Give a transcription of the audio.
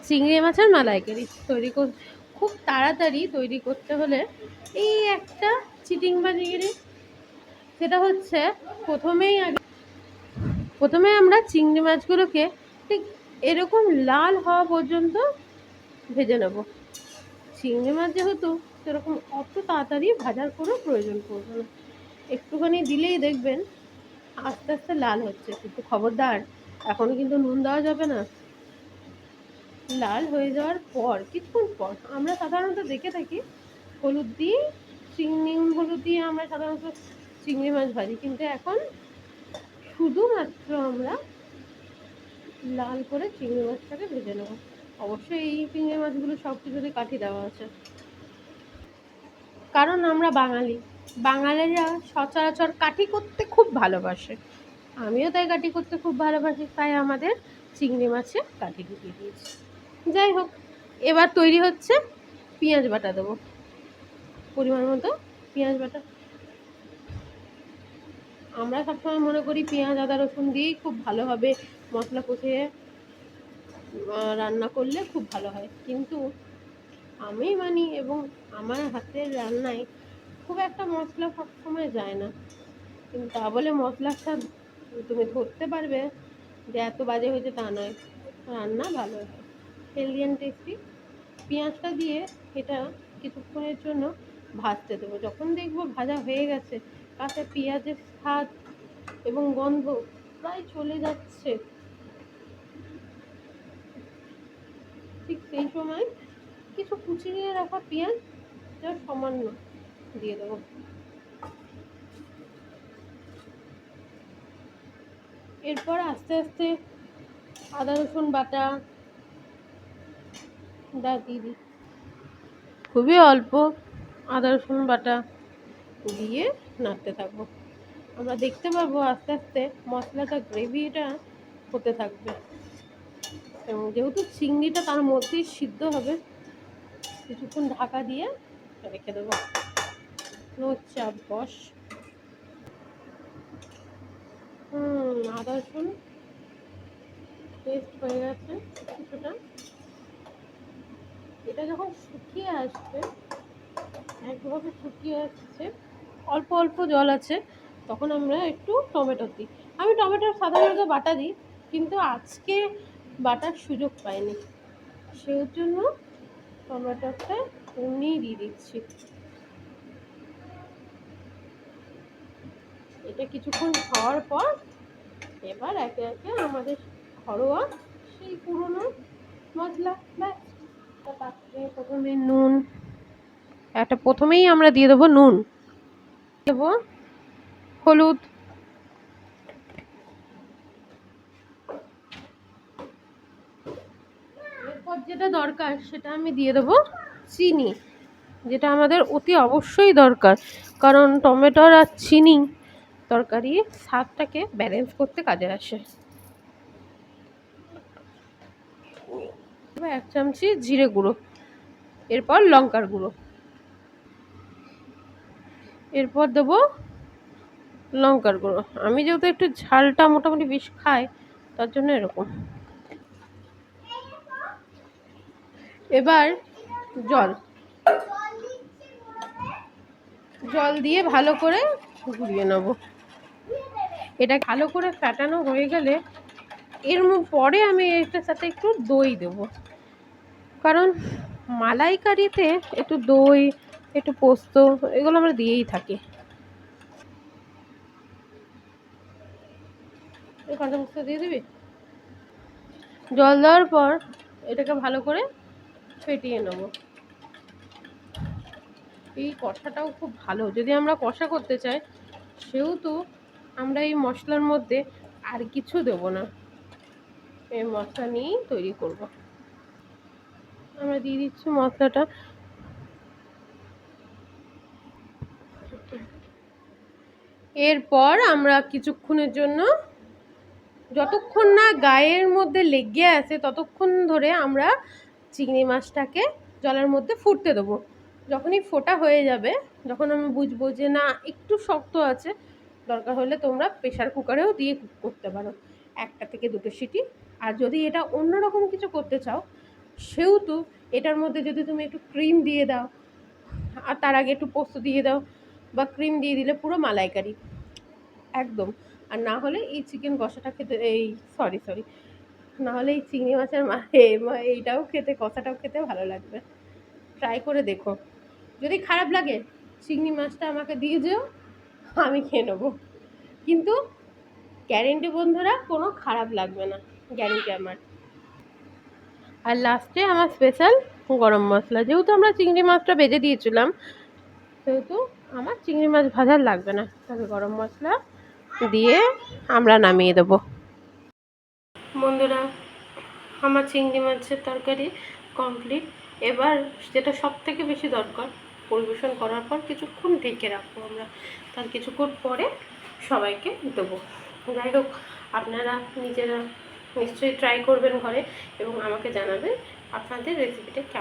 চিংড়ি মাছের মালাইকারি তৈরি খুব তাড়াতাড়ি তৈরি করতে হলে এই একটা চিটিংবাজিগিরি, সেটা হচ্ছে প্রথমে আমরা চিংড়ি মাছগুলোকে ঠিক এরকম লাল হওয়া পর্যন্ত ভেজে নেব। চিংড়ি মাছ যেহেতু সেরকম অত তাড়াতাড়ি ভাজার কোনো প্রয়োজন পড়বে না, একটুখানি দিলেই দেখবেন আস্তে আস্তে লাল হচ্ছে। কিন্তু খবরদার, এখনও কিন্তু নুন দেওয়া যাবে না। লাল হয়ে যাওয়ার পর কিছুক্ষণ পর আমরা সাধারণত দেখে থাকি হলুদ দিয়ে নুন হলুদ দিয়ে আমরা সাধারণত চিংড়ি মাছ ভাজি, কিন্তু এখন শুধুমাত্র আমরা লাল করে চিংড়ি মাছটাকে ভেজে নেব। অবশ্যই এই চিংড়ি মাছগুলো সব কিছুতে কাঠি দেওয়া আছে, কারণ আমরা বাঙালিরা সচরাচর কাঠি করতে খুব ভালোবাসে। আমিও তাই কাঠি করতে খুব ভালোবাসি, তাই আমাদের চিংড়ি মাছে কাঠি ঢুকিয়ে দিয়েছি। যাই হোক, এবার তৈরি হচ্ছে পেঁয়াজ বাটা দেবো, পরিমাণ মতো পেঁয়াজ বাটা। আমরা সবসময় মনে করি পেঁয়াজ আদা রসুন দিয়েই খুব ভালোভাবে মশলা কষিয়ে রান্না করলে খুব ভালো হয়, কিন্তু আমি মানি এবং আমার হাতের রান্নায় খুব একটা মশলা সবসময় যায় না, কিন্তু তা বলে মশলাটা তুমি ধরতে পারবে যে এত বাজে হয়েছে তা নয়, রান্না ভালো হয়, হেলদি অ্যান্ড টেস্টি। পেঁয়াজটা দিয়ে এটা কিছুক্ষণের জন্য ভাজতে দেবো। যখন দেখবো ভাজা হয়ে গেছে, তাতে পেঁয়াজের স্বাদ এবং গন্ধ প্রায় চলে যাচ্ছে, ঠিক সেই সময় কিছু কুচিয়ে রাখা পেঁয়াজ সামান্য দিয়ে দেবো। এরপর আস্তে আস্তে আদা রসুন বাটা দিয়ে দিই, খুবই অল্প আদা রসুন বাটা দিয়ে নাড়তে থাকবো। আমরা দেখতে পাবো আস্তে আস্তে মশলাটা গ্রেভিটা হতে থাকবে, এবং যেহেতু চিংড়িটা তার মধ্যেই সিদ্ধ হবে, কিছুক্ষণ ঢাকা দিয়ে রেখে দেবো। নো চাপ বস। আদা রসুন পেস্ট হয়ে গেছে কিছুটা। এটা যখন শুকিয়ে আসবে, একভাবে শুকিয়ে আসছে, অল্প অল্প জল আছে, তখন আমরা একটু টমেটো দিই। আমি টমেটো সাধারণত বাটা দিই, কিন্তু আজকে বাটার সুযোগ পাইনি, সেই জন্য টমেটোটা এমনিই দিয়ে দিচ্ছি। এটা কিছুক্ষণ খাওয়ার পর এবার একে একে আমাদের ঘরোয়া সেই পুরনো মশলা, পাত্রে প্রথমে নুন, প্রথমেই আমরা দিয়ে দেবো নুন, দেবো হলুদ, এরপর যেটা দরকার সেটা আমি দিয়ে দেবো চিনি, যেটা আমাদের অতি অবশ্যই দরকার, কারণ টমেটোর আর চিনি তরকারি স্বাদটাকে ব্যালেন্স করতে কাজে আসে। এবার 1 চামচি জিরে গুঁড়ো, এরপর লঙ্কার গুঁড়ো, এরপর দেবো লঙ্কার গুঁড়ো। আমি যেহেতু একটু ঝালটা মোটামুটি বেশ খাই, তার জন্য এরকম। এবার জল দিয়ে ভালো করে ঘুরিয়ে নেব। এটা ভালো করে ফেটানো হয়ে গেলে এর পরে আমি এটার সাথে একটু দই দেবো, কারণ মালাইকারিতে একটু দই, একটু পোস্ত, এগুলো আমরা দিয়েই থাকি। কাঁচা পোস্ত দিয়ে দিবি। জল দেওয়ার পর এটাকে ভালো করে ফেটিয়ে নেব। এই কষাটাও খুব ভালো, যদি আমরা কষা করতে চাই, সেহেতু আমরা এই মশলার মধ্যে আর কিছু দেব না, এই মশলা নিয়েই তৈরি করব। আমরা দিয়ে দিচ্ছি মশলাটা। এরপর আমরা কিছুক্ষণের জন্য, যতক্ষণ না গায়ের মধ্যে লেগে আসে ততক্ষণ ধরে আমরা চিংড়ি মাছটাকে জলের মধ্যে ফুটতে দেবো। যখনই ফোটা হয়ে যাবে, যখন আমি বুঝবো যে না একটু শক্ত আছে, দরকার হলে তোমরা প্রেশার কুকারেও দিয়ে কুক করতে পারো, 1 থেকে 2 সিটি। আর যদি এটা অন্যরকম কিছু করতে চাও, সেহেতু এটার মধ্যে যদি তুমি একটু ক্রিম দিয়ে দাও, আর তার আগে একটু পোস্ত দিয়ে দাও বা ক্রিম দিয়ে দিলে পুরো মালাইকারি একদম। আর না হলে এই চিকেন কষাটা খেতে, এই সরি না হলে এই চিংড়ি মাছের এইটাও খেতে, কষাটাও খেতে ভালো লাগবে। ট্রাই করে দেখো। যদি খারাপ লাগে চিংড়ি মাছটা আমাকে দিয়ে যেও, আমি খেয়ে নেবো। কিন্তু গ্যারেন্টি বন্ধুরা, কোনো খারাপ লাগবে না, গ্যারেন্টি আমার। আর লাস্টে আমার স্পেশাল গরম মশলা, যেহেতু আমরা চিংড়ি মাছটা ভেজে দিয়েছিলাম সেহেতু আমার চিংড়ি মাছ ভাজার লাগবে না, তবে গরম মশলা দিয়ে আমরা নামিয়ে দেবো। বন্ধুরা, আমার চিংড়ি মাছের তরকারি কমপ্লিট। এবার যেটা সব থেকে বেশি দরকার, পরিবেশন করার পর কিছুক্ষণ ঢেকে রাখবো আমরা, তার কিছুক্ষণ পরে সবাইকে দেবো। যাই হোক, আপনারা নিজেরা নিশ্চয়ই ট্রাই করবেন ঘরে এবং আমাকে জানাবেন আপনাদের রেসিপিটা কেমন।